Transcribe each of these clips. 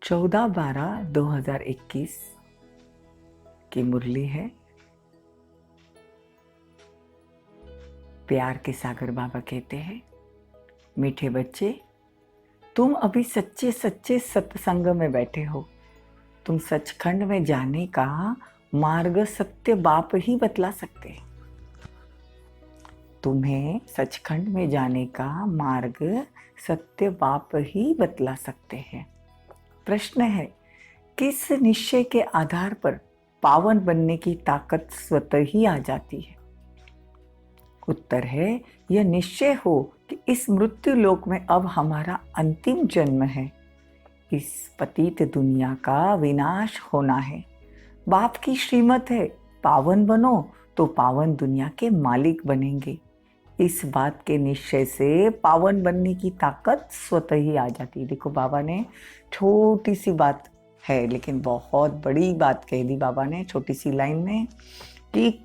14/12/2021 की मुरली है। प्यार के सागर बाबा कहते हैं, मीठे बच्चे, तुम अभी सच्चे सच्चे सत्संग में बैठे हो। तुम सचखंड में जाने का मार्ग सत्य बाप ही बतला सकते हैं। तुम्हें सचखंड में जाने का मार्ग सत्य बाप ही बतला सकते हैं। प्रश्न है, किस निश्चय के आधार पर पावन बनने की ताकत स्वतः ही आ जाती है? उत्तर है, यह निश्चय हो कि इस मृत्यु लोक में अब हमारा अंतिम जन्म है। इस पतित दुनिया का विनाश होना है। बाप की श्रीमत है, पावन बनो तो पावन दुनिया के मालिक बनेंगे। इस बात के निश्चय से पावन बनने की ताकत स्वतः ही आ जाती है। देखो, बाबा ने छोटी सी बात है लेकिन बहुत बड़ी बात कह दी बाबा ने छोटी सी लाइन में कि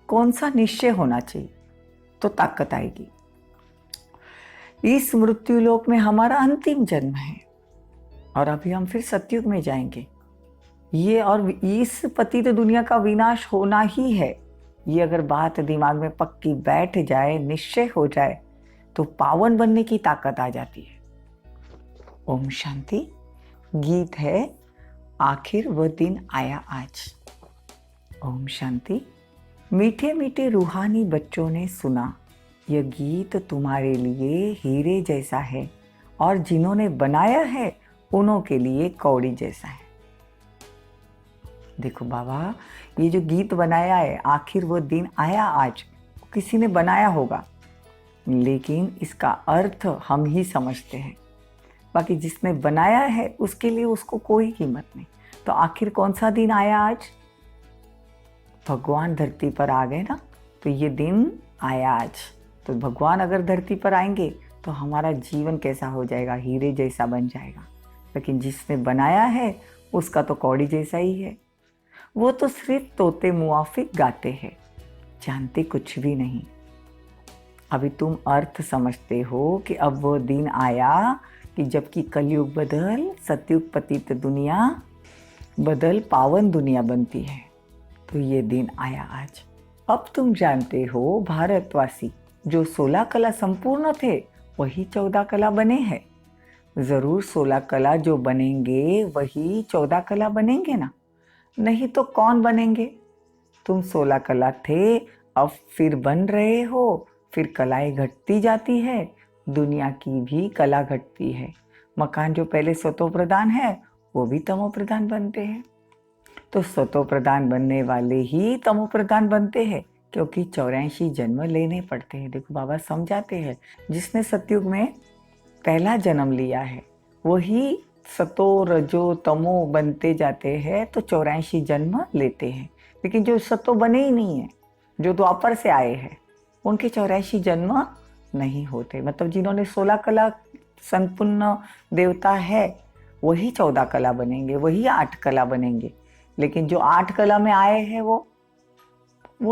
कौन सा निश्चय होना चाहिए तो ताकत आएगी। इस मृत्यु लोक में हमारा अंतिम जन्म है और अभी हम फिर सतयुग में जाएंगे। ये और इस पतित दुनिया का विनाश होना ही है। ये अगर बात दिमाग में पक्की बैठ जाए, निश्चय हो जाए, तो पावन बनने की ताकत आ जाती है। ओम शांति। गीत है, आखिर वह दिन आया आज। ओम शांति। मीठे मीठे रूहानी बच्चों ने सुना, यह गीत तुम्हारे लिए हीरे जैसा है और जिन्होंने बनाया है उन्हों के लिए कौड़ी जैसा है। देखो बाबा, ये जो गीत बनाया है, आखिर वो दिन आया आज, किसी ने बनाया होगा, लेकिन इसका अर्थ हम ही समझते हैं। बाकी जिसने बनाया है उसके लिए उसको कोई कीमत नहीं। तो आखिर कौन सा दिन आया आज? भगवान धरती पर आ गए ना, तो ये दिन आया आज। तो भगवान अगर धरती पर आएंगे तो हमारा जीवन कैसा हो जाएगा? हीरे जैसा बन जाएगा। लेकिन जिसने बनाया है उसका तो कौड़ी जैसा ही है। वो तो सिर्फ तोते मुआफिक गाते हैं, जानते कुछ भी नहीं। अभी तुम अर्थ समझते हो कि अब वो दिन आया कि जबकि कलयुग बदल सतयुग पतित दुनिया बदल पावन दुनिया बनती है। तो ये दिन आया आज। अब तुम जानते हो, भारतवासी जो 16 कला संपूर्ण थे वही 14 कला बने हैं। जरूर 16 कला जो बनेंगे वही 14 कला बनेंगे ना, नहीं तो कौन बनेंगे? तुम 16 कला थे, अब फिर बन रहे हो, फिर कलाएं घटती जाती है, दुनिया की भी कला घटती है। मकान जो पहले सतो प्रधान है वो भी तमो प्रधान बनते हैं। तो सतो प्रधान बनने वाले ही तमो प्रधान बनते हैं, क्योंकि 84 जन्म लेने पड़ते हैं। देखो बाबा समझाते हैं, जिसने सतयुग में पहला जन्म लिया है वही सतो रजो तमो बनते जाते हैं, तो 84 जन्म लेते हैं। लेकिन जो सतो बने ही नहीं है, जो द्वापर से आए हैं, उनके 84 जन्म नहीं होते। मतलब जिन्होंने 16 कला संपन्न देवता है वही 14 कला बनेंगे, वही 8 कला बनेंगे। लेकिन जो 8 कला में आए हैं वो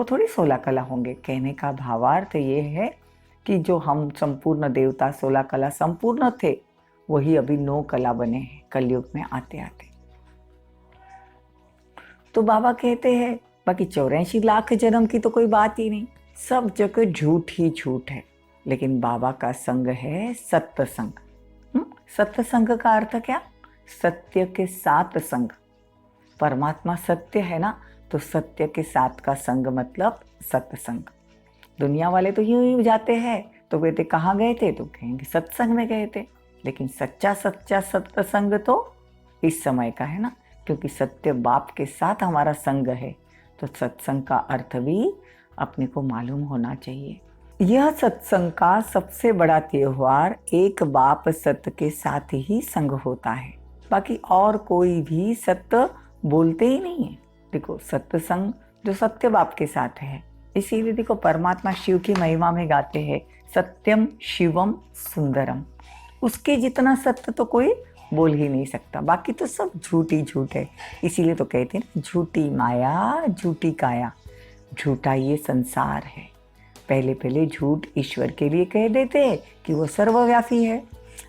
थोड़ी 16 कला होंगे। कहने का भावार्थ ये है कि जो हम संपूर्ण देवता 16 कला संपूर्ण थे वही अभी 9 कला बने हैं कलयुग में आते आते। तो बाबा कहते हैं बाकी 84 लाख जन्म की तो कोई बात ही नहीं, सब जगह झूठ ही झूठ है। लेकिन बाबा का संग है सत्संग। सत्संग का अर्थ क्या? सत्य के साथ संग। परमात्मा सत्य है ना, तो सत्य के साथ का संग मतलब सत्संग। दुनिया वाले तो यूं ही जाते हैं, तो कहते कहाँ गए थे? तो कहेंगे सत्संग में गए थे। लेकिन सच्चा सच्चा सत्संग तो इस समय का है ना, क्योंकि सत्य बाप के साथ हमारा संग है। तो सत्संग का अर्थ भी अपने को मालूम होना चाहिए। यह सत्संग का सबसे बड़ा त्योहार एक बाप सत्य के साथ ही संग होता है। बाकी और कोई भी सत्य बोलते ही नहीं है। देखो, सत्संग जो सत्य बाप के साथ है, इसीलिए देखो परमात्मा शिव की महिमा में गाते हैं, सत्यम शिवम सुंदरम। उसके जितना सत्य तो कोई बोल ही नहीं सकता। बाकी तो सब झूठ ही झूठ है। इसीलिए तो कहते हैं ना, झूठी माया झूठी काया। झूठा ये संसार है। पहले पहले झूठ ईश्वर के लिए कह देते कि वो सर्वव्यापी है।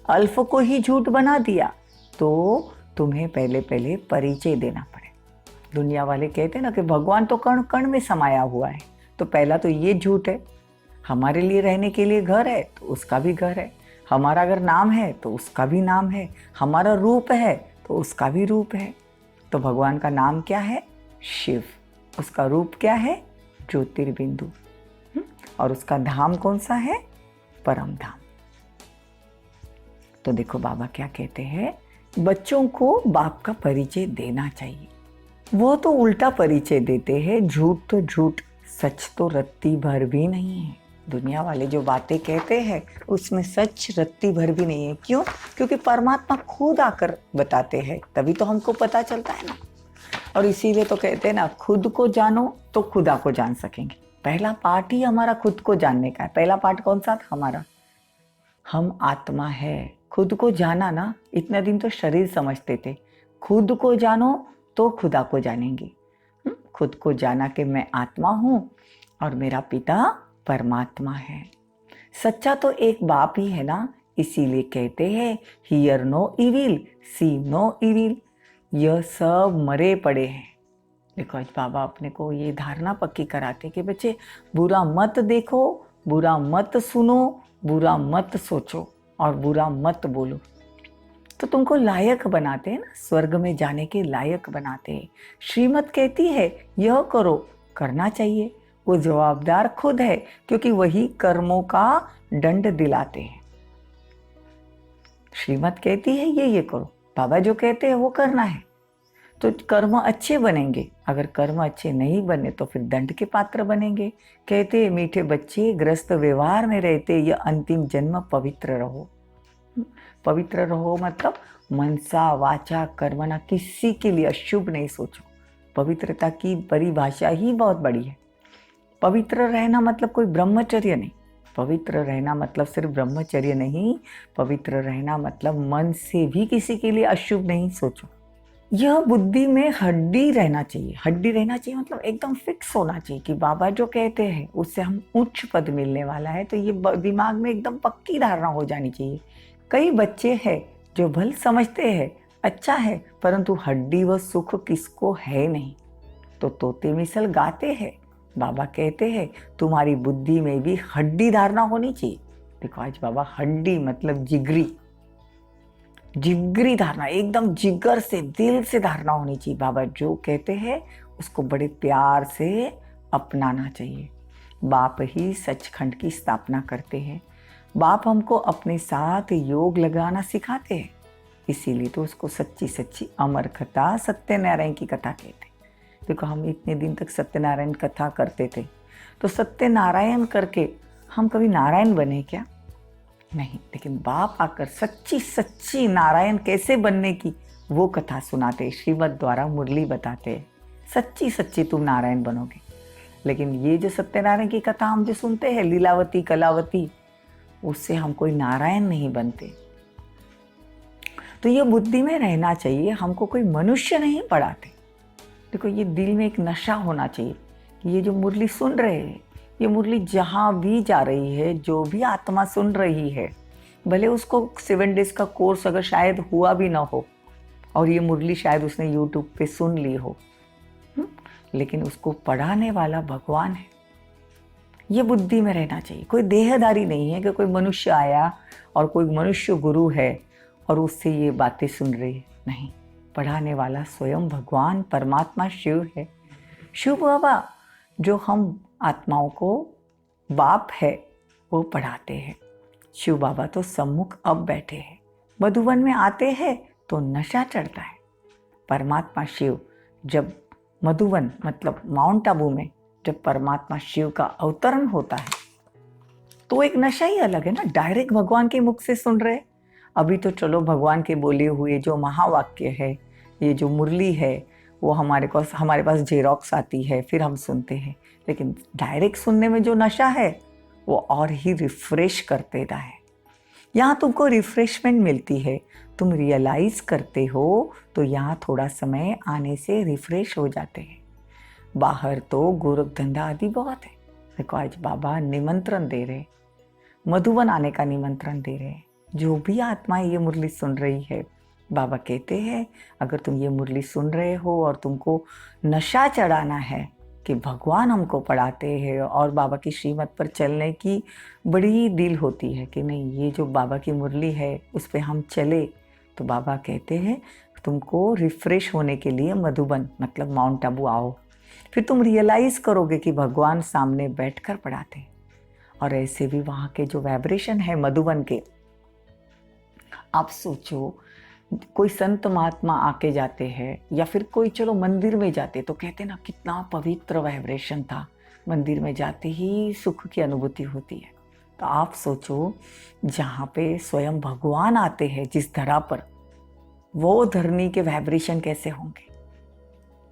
अल्फ को ही झूठ बना दिया तो तुम्हें पहले पहले परिचय देना पड़े। दुनिया वाले कहते हैं ना कि भगवान तो कण कण में समाया हुआ है, तो पहला तो ये झूठ है। हमारे लिए रहने के लिए घर है तो उसका भी घर है, हमारा अगर नाम है तो उसका भी नाम है, हमारा रूप है तो उसका भी रूप है। तो भगवान का नाम क्या है? शिव। उसका रूप क्या है? ज्योतिर्बिंदु। और उसका धाम कौन सा है? परम धाम। तो देखो बाबा क्या कहते हैं, बच्चों को बाप का परिचय देना चाहिए। वो तो उल्टा परिचय देते हैं, झूठ तो झूठ, सच तो रत्ती भर भी नहीं है। दुनिया वाले जो बातें कहते हैं उसमें सच रत्ती भर भी नहीं है। क्यों? क्योंकि परमात्मा खुद आकर बताते हैं, तभी तो हमको पता चलता है ना। और इसीलिए तो कहते हैं ना, खुद को जानो तो खुदा को जान सकेंगे। पहला पाठ ही हमारा खुद को जानने का है। पहला पाठ कौन सा था हमारा? हम आत्मा है। खुद को जाना ना, इतने दिन तो शरीर समझते थे। खुद को जानो तो खुदा को जानेंगे। खुद को जाना कि मैं आत्मा हूँ और मेरा पिता परमात्मा है। सच्चा तो एक बाप ही है ना, इसीलिए कहते हैं hear no evil, see no evil. यह सब मरे पड़े हैं। देखो आज बाबा अपने को ये धारणा पक्की कराते कि बच्चे बुरा मत देखो, बुरा मत सुनो, बुरा मत सोचो और बुरा मत बोलो। तो तुमको लायक बनाते हैं ना, स्वर्ग में जाने के लायक बनाते हैं। श्रीमत कहती है यह करो, करना चाहिए। वो जवाबदार खुद है, क्योंकि वही कर्मों का दंड दिलाते हैं। श्रीमत कहती है ये करो, बाबा जो कहते हैं वो करना है, तो कर्म अच्छे बनेंगे। अगर कर्म अच्छे नहीं बने तो फिर दंड के पात्र बनेंगे। कहते हैं मीठे बच्चे ग्रस्त व्यवहार में रहते, यह अंतिम जन्म पवित्र रहो। पवित्र रहो मतलब मनसा वाचा कर्मणा, किसी के लिए अशुभ नहीं सोचो। पवित्रता की परिभाषा ही बहुत बड़ी है। पवित्र रहना मतलब कोई ब्रह्मचर्य नहीं। पवित्र रहना मतलब सिर्फ ब्रह्मचर्य नहीं, पवित्र रहना मतलब मन से भी किसी के लिए अशुभ नहीं सोचो। यह बुद्धि में हड्डी रहना चाहिए। हड्डी रहना चाहिए मतलब एकदम फिक्स होना चाहिए कि बाबा जो कहते हैं उससे हम उच्च पद मिलने वाला है। तो ये दिमाग में एकदम पक्की धारणा हो जानी चाहिए। कई बच्चे हैं जो भल समझते हैं अच्छा है, परंतु हड्डी व सुख किसको है नहीं, तो तोते मिसल गाते हैं। बाबा कहते हैं तुम्हारी बुद्धि में भी हड्डी धारणा होनी चाहिए। देखो आज बाबा हड्डी मतलब जिगरी धारणा, एकदम जिगर से दिल से धारणा होनी चाहिए। बाबा जो कहते हैं उसको बड़े प्यार से अपनाना चाहिए। बाप ही सचखंड की स्थापना करते हैं। बाप हमको अपने साथ योग लगाना सिखाते हैं, इसीलिए तो उसको सच्ची सच्ची अमर कथा सत्यनारायण की कथा कहते हैं। देखो हम इतने दिन तक सत्यनारायण कथा करते थे, तो सत्यनारायण करके हम कभी नारायण बने क्या? नहीं। लेकिन बाप आकर सच्ची सच्ची नारायण कैसे बनने की वो कथा सुनाते, श्रीमद् द्वारा मुरली बताते। सच्ची सच्ची तुम नारायण बनोगे। लेकिन ये जो सत्यनारायण की कथा हम जो सुनते हैं, लीलावती कलावती, उससे हम कोई नारायण नहीं बनते। तो ये बुद्धि में रहना चाहिए, हमको कोई मनुष्य नहीं पढ़ाते। देखो ये दिल में एक नशा होना चाहिए कि ये जो मुरली सुन रहे हैं, ये मुरली जहाँ भी जा रही है, जो भी आत्मा सुन रही है, भले उसको 7 डेज का कोर्स अगर शायद हुआ भी ना हो और ये मुरली शायद उसने यूट्यूब पे सुन ली हो, लेकिन उसको पढ़ाने वाला भगवान है। ये बुद्धि में रहना चाहिए। कोई देहधारी नहीं है कि कोई मनुष्य आया और कोई मनुष्य गुरु है और उससे ये बातें सुन रही है। नहीं, पढ़ाने वाला स्वयं भगवान परमात्मा शिव है। शिव बाबा जो हम आत्माओं को बाप है वो पढ़ाते हैं। शिव बाबा तो सम्मुख अब बैठे हैं। मधुवन में आते हैं तो नशा चढ़ता है। परमात्मा शिव जब मधुवन मतलब माउंट आबू में जब परमात्मा शिव का अवतरण होता है तो एक नशा ही अलग है ना। डायरेक्ट भगवान के मुख से सुन रहे। अभी तो चलो भगवान के बोले हुए जो महावाक्य है, ये जो मुरली है, वो हमारे पास जेरोक्स आती है, फिर हम सुनते हैं। लेकिन डायरेक्ट सुनने में जो नशा है वो और ही रिफ्रेश कर देता है। यहाँ तुमको रिफ्रेशमेंट मिलती है, तुम रियलाइज करते हो, तो यहाँ थोड़ा समय आने से रिफ्रेश हो जाते हैं। बाहर तो गोरख धंधा आदि बहुत है। देखो आज बाबा निमंत्रण दे रहे, मधुवन आने का निमंत्रण दे रहे हैं। जो भी आत्मा ये मुरली सुन रही है, बाबा कहते हैं अगर तुम ये मुरली सुन रहे हो और तुमको नशा चढ़ाना है कि भगवान हमको पढ़ाते हैं और बाबा की श्रीमत पर चलने की बड़ी दिल होती है कि नहीं ये जो बाबा की मुरली है उस पर हम चले, तो बाबा कहते हैं तुमको रिफ्रेश होने के लिए मधुबन मतलब माउंट आबू आओ। फिर तुम रियलाइज़ करोगे कि भगवान सामने बैठकर पढ़ाते हैं। और ऐसे भी वहाँ के जो वाइब्रेशन है मधुबन के, आप सोचो कोई संत महात्मा आके जाते हैं या फिर कोई चलो मंदिर में जाते तो कहते ना कितना पवित्र वाइब्रेशन था, मंदिर में जाते ही सुख की अनुभूति होती है। तो आप सोचो जहाँ पे स्वयं भगवान आते हैं जिस धरा पर, वो धरनी के वाइब्रेशन कैसे होंगे,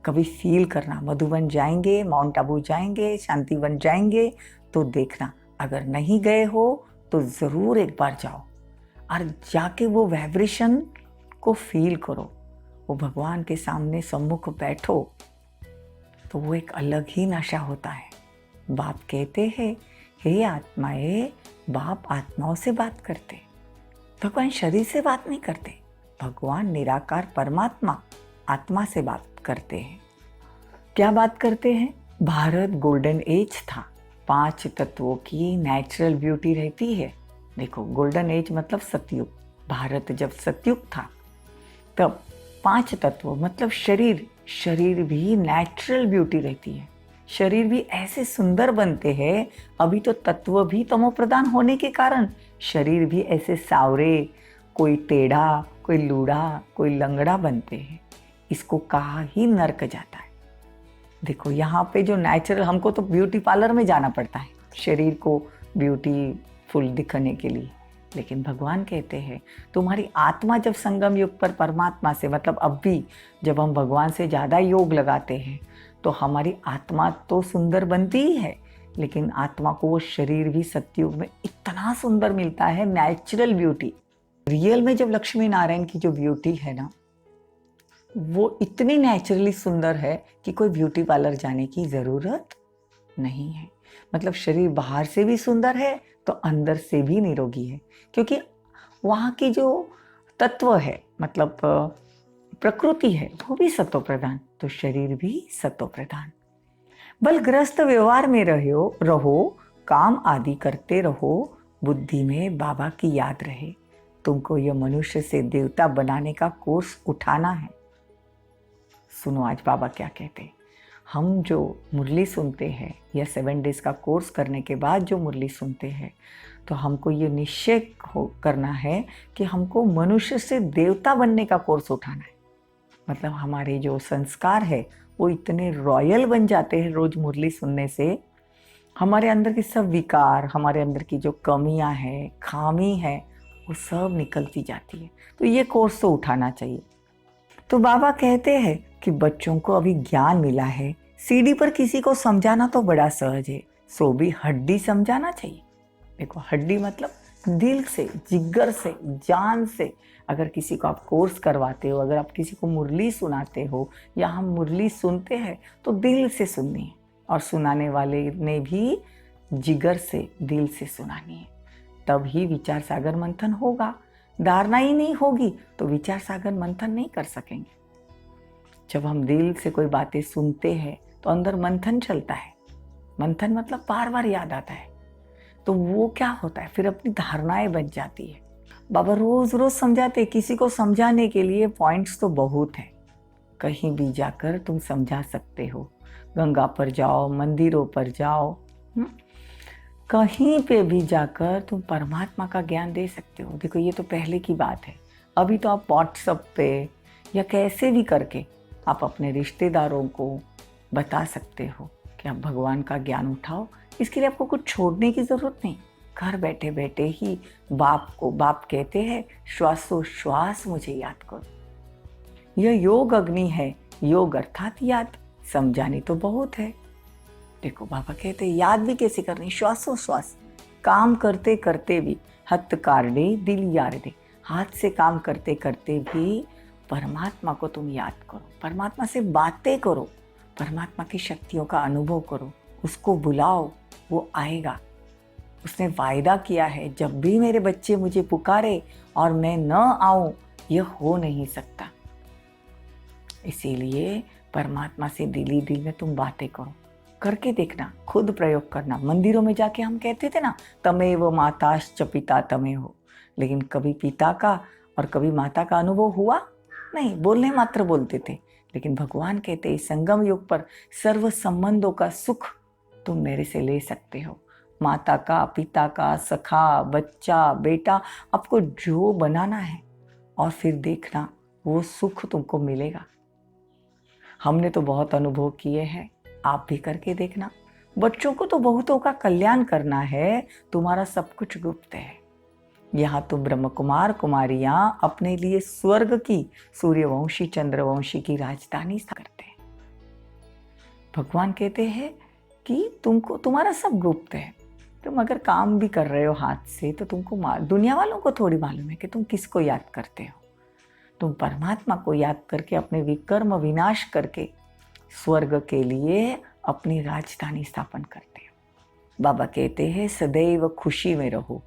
कभी फील करना। मधुबन जाएंगे, माउंट आबू जाएंगे, शांतिवन जाएंगे तो देखना, अगर नहीं गए हो तो ज़रूर एक बार जाओ और जाके वो वाइब्रेशन को फील करो। वो भगवान के सामने सम्मुख बैठो तो वो एक अलग ही नशा होता है। बाप कहते हैं हे आत्माएं, बाप आत्माओं से बात करते, भगवान शरीर से बात नहीं करते। भगवान निराकार परमात्मा आत्मा से बात करते हैं। क्या बात करते हैं? भारत गोल्डन एज था, 5 तत्वों की नेचुरल ब्यूटी रहती है। देखो गोल्डन एज मतलब सतयुग, भारत जब सतयुग था तब 5 तत्व मतलब शरीर भी नेचुरल ब्यूटी रहती है। शरीर भी ऐसे सुंदर बनते हैं, अभी तो तत्व भी तमो प्रधान होने के कारण शरीर भी ऐसे सावरे, कोई टेढ़ा, कोई लूढ़ा, कोई लंगड़ा बनते हैं। इसको कहा ही नर्क जाता है। देखो यहाँ पे जो नेचुरल, हमको तो ब्यूटी पार्लर में जाना पड़ता है शरीर को ब्यूटीफुल दिखने के लिए, लेकिन भगवान कहते हैं तुम्हारी आत्मा जब संगम युग पर परमात्मा से, मतलब अब भी जब हम भगवान से ज़्यादा योग लगाते हैं तो हमारी आत्मा तो सुंदर बनती ही है, लेकिन आत्मा को वो शरीर भी सतयुग में इतना सुंदर मिलता है, नेचुरल ब्यूटी। रियल में जब लक्ष्मी नारायण की जो ब्यूटी है ना, वो इतनी नेचुरली सुंदर है कि कोई ब्यूटी पार्लर जाने की ज़रूरत नहीं है। मतलब शरीर बाहर से भी सुंदर है तो अंदर से भी निरोगी है, क्योंकि वहाँ की जो तत्व है मतलब प्रकृति है वो भी सत्व प्रधान, तो शरीर भी सत्व प्रधान। बलग्रस्त व्यवहार में रहो, काम आदि करते रहो, बुद्धि में बाबा की याद रहे। तुमको यह मनुष्य से देवता बनाने का कोर्स उठाना है। सुनो आज बाबा क्या कहते हैं। हम जो मुरली सुनते हैं या 7 डेज का कोर्स करने के बाद जो मुरली सुनते हैं, तो हमको ये निश्चय करना है कि हमको मनुष्य से देवता बनने का कोर्स उठाना है। मतलब हमारे जो संस्कार है वो इतने रॉयल बन जाते हैं रोज़ मुरली सुनने से, हमारे अंदर की सब विकार, हमारे अंदर की जो कमियां हैं, खामी है, वो सब निकलती जाती है। तो ये कोर्स तो उठाना चाहिए। तो बाबा कहते हैं कि बच्चों को अभी ज्ञान मिला है, सीढ़ी पर किसी को समझाना तो बड़ा सहज है, सो भी हड्डी समझाना चाहिए। देखो हड्डी मतलब दिल से, जिगर से, जान से। अगर किसी को आप कोर्स करवाते हो, अगर आप किसी को मुरली सुनाते हो या हम मुरली सुनते हैं तो दिल से सुननी है, और सुनाने वाले ने भी जिगर से, दिल से सुनानी है। तब ही विचार सागर मंथन होगा। धारणा ही नहीं होगी तो विचार सागर मंथन नहीं कर सकेंगे। जब हम दिल से कोई बातें सुनते हैं तो अंदर मंथन चलता है। मंथन मतलब बार बार याद आता है, तो वो क्या होता है, फिर अपनी धारणाएं बन जाती है। बाबा रोज रोज समझाते, किसी को समझाने के लिए पॉइंट्स तो बहुत है। कहीं भी जाकर तुम समझा सकते हो, गंगा पर जाओ, मंदिरों पर जाओ, कहीं पे भी जाकर तुम परमात्मा का ज्ञान दे सकते हो। देखो ये तो पहले की बात है, अभी तो आप व्हाट्सएप पे या कैसे भी करके आप अपने रिश्तेदारों को बता सकते हो कि आप भगवान का ज्ञान उठाओ। इसके लिए आपको कुछ छोड़ने की ज़रूरत नहीं, घर बैठे बैठे ही बाप कहते हैं श्वासोश्वास मुझे याद करो। यह योग अग्नि है, योग अर्थात याद। समझानी तो बहुत है। देखो बाबा कहते हैं याद भी कैसे करनी, श्वासोश्वास। काम करते करते भी हथ कारडे दिल यार दे, हाथ से काम करते करते भी परमात्मा को तुम याद करो, परमात्मा से बातें करो, परमात्मा की शक्तियों का अनुभव करो, उसको बुलाओ, वो आएगा। उसने वायदा किया है जब भी मेरे बच्चे मुझे पुकारे और मैं न आऊं यह हो नहीं सकता। इसीलिए परमात्मा से दिली दिल में तुम बातें करो, करके देखना, खुद प्रयोग करना। मंदिरों में जाके हम कहते थे ना, तमेव माताश्च पिता तमेव, लेकिन कभी पिता का और कभी माता का अनुभव हुआ नहीं, बोलने मात्र बोलते थे। लेकिन भगवान कहते हैं संगम युग पर सर्व संबंधों का सुख तुम मेरे से ले सकते हो। माता का, पिता का, सखा, बच्चा, बेटा, आपको जो बनाना है, और फिर देखना वो सुख तुमको मिलेगा। हमने तो बहुत अनुभव किए हैं, आप भी करके देखना। बच्चों को तो बहुतों का कल्याण करना है, तुम्हारा सब कुछ गुप्त है। यहाँ तो ब्रह्म कुमार कुमारियां अपने लिए स्वर्ग की सूर्यवंशी चंद्रवंशी की राजधानी करते हैं। भगवान कहते हैं कि तुमको तुम्हारा सब गुप्त है। तुम अगर काम भी कर रहे हो हाथ से तो तुमको दुनिया वालों को थोड़ी मालूम है कि तुम किसको याद करते हो। तुम परमात्मा को याद करके अपने विकर्म विनाश करके स्वर्ग के लिए अपनी राजधानी स्थापन करते हो। बाबा कहते हैं सदैव खुशी में रहो,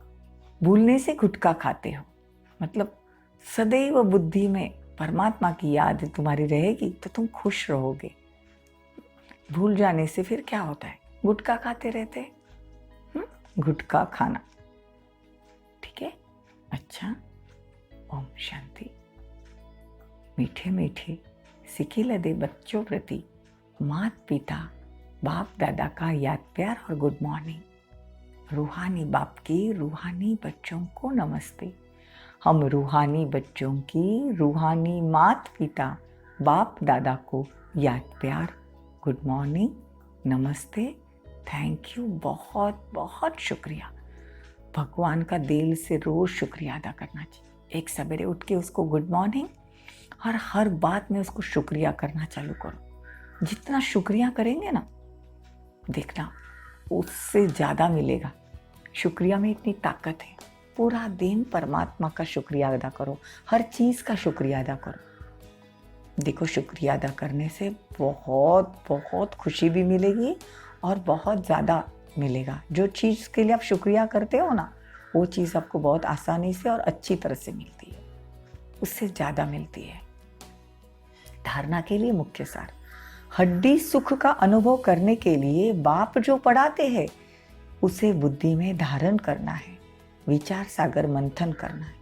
भूलने से गुटखा खाते हो। मतलब सदैव बुद्धि में परमात्मा की याद तुम्हारी रहेगी तो तुम खुश रहोगे। भूल जाने से फिर क्या होता है, गुटखा खाते रहते। गुटखा खाना ठीक है। अच्छा, ओम शांति। मीठे मीठे सिखी लदे बच्चों प्रति मात पिता बाप दादा का याद प्यार और गुड मॉर्निंग। रूहानी बाप की रूहानी बच्चों को नमस्ते। हम रूहानी बच्चों की रूहानी मात पिता बाप दादा को याद प्यार, गुड मॉर्निंग, नमस्ते, थैंक यू, बहुत बहुत शुक्रिया। भगवान का दिल से रोज़ शुक्रिया अदा करना चाहिए। एक सवेरे उठ के उसको गुड मॉर्निंग, और हर बात में उसको शुक्रिया करना चालू करो। जितना शुक्रिया करेंगे ना, देखना उससे ज़्यादा मिलेगा। शुक्रिया में इतनी ताकत है। पूरा दिन परमात्मा का शुक्रिया अदा करो, हर चीज़ का शुक्रिया अदा करो। देखो, शुक्रिया अदा करने से बहुत बहुत खुशी भी मिलेगी और बहुत ज़्यादा मिलेगा। जो चीज़ के लिए आप शुक्रिया करते हो ना, वो चीज़ आपको बहुत आसानी से और अच्छी तरह से मिलती है, उससे ज़्यादा मिलती है। धारणा के लिए मुख्य सार, हड्डी सुख का अनुभव करने के लिए बाप जो पढ़ाते हैं उसे बुद्धि में धारण करना है, विचार सागर मंथन करना है।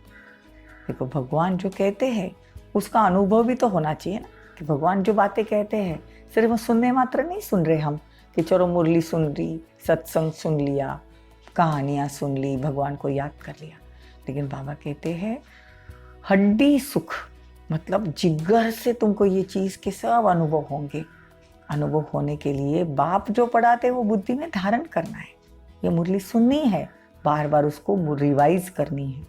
देखो, भगवान जो कहते हैं उसका अनुभव भी तो होना चाहिए ना, कि भगवान जो बातें कहते हैं सिर्फ सुनने मात्र नहीं सुन रहे हम, कि चलो मुरली सुन ली, सत्संग सुन लिया, कहानियाँ सुन ली, भगवान को याद कर लिया। लेकिन बाबा कहते हैं हड्डी सुख, मतलब जिगर से तुमको ये चीज़ के सब अनुभव होंगे। अनुभव होने के लिए बाप जो पढ़ाते हैं वो बुद्धि में धारण करना है। ये मुरली सुननी है, बार बार उसको रिवाइज करनी है।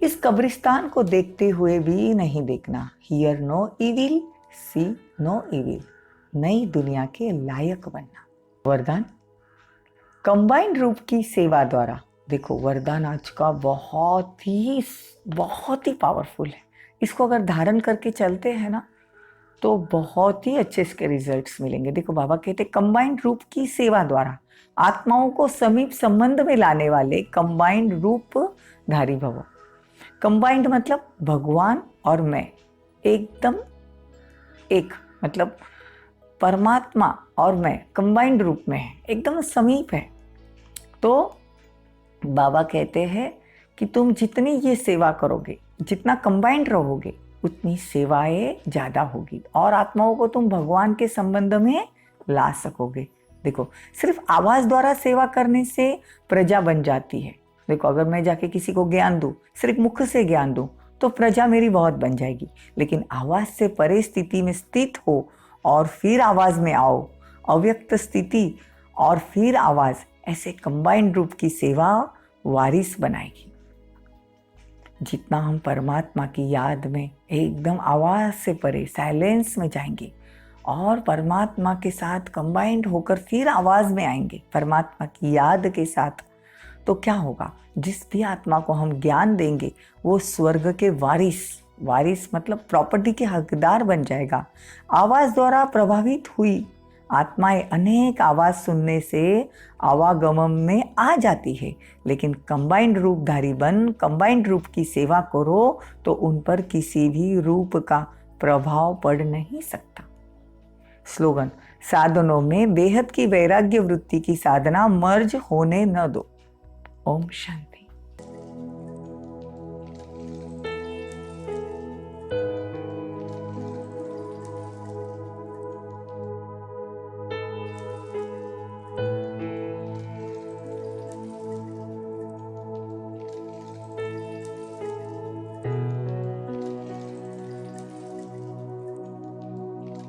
इस कब्रिस्तान को देखते हुए भी नहीं देखना। Hear no evil, see no evil. नई दुनिया के लायक बनना। वरदान, कंबाइंड रूप की सेवा द्वारा। देखो, वरदान आज का बहुत ही पावरफुल है। इसको अगर धारण करके चलते हैं ना तो बहुत ही अच्छे इसके रिजल्ट्स मिलेंगे। देखो, बाबा कहते कंबाइंड रूप की सेवा द्वारा आत्माओं को समीप संबंध में लाने वाले कंबाइंड रूप धारी भव। कंबाइंड मतलब भगवान और मैं एकदम एक, मतलब परमात्मा और मैं कंबाइंड रूप में है, एकदम समीप है। तो बाबा कहते हैं कि तुम जितनी ये सेवा करोगे, जितना कंबाइंड रहोगे, उतनी सेवाएं ज़्यादा होगी और आत्माओं को तुम भगवान के संबंध में ला सकोगे। देखो, सिर्फ आवाज़ द्वारा सेवा करने से प्रजा बन जाती है। देखो, अगर मैं जाके किसी को ज्ञान दूँ, सिर्फ मुख से ज्ञान दूँ, तो प्रजा मेरी बहुत बन जाएगी। लेकिन आवाज़ से परे स्थिति में स्थित हो और फिर आवाज़ में आओ, अव्यक्त स्थिति और फिर आवाज़, ऐसे कंबाइंड रूप की सेवा वारिस बनाएगी। जितना हम परमात्मा की याद में एकदम आवाज़ से परे साइलेंस में जाएंगे और परमात्मा के साथ कंबाइंड होकर फिर आवाज़ में आएंगे परमात्मा की याद के साथ, तो क्या होगा, जिस भी आत्मा को हम ज्ञान देंगे वो स्वर्ग के वारिस मतलब प्रॉपर्टी के हकदार बन जाएगा। आवाज़ द्वारा प्रभावित हुई आत्माएं अनेक आवाज सुनने से आवागमन में आ जाती है, लेकिन कंबाइंड रूपधारी बन कंबाइंड रूप की सेवा करो तो उन पर किसी भी रूप का प्रभाव पड़ नहीं सकता। स्लोगन: साधनों में बेहद की वैराग्य वृत्ति की साधना मर्ज होने न दो। ओम शांति।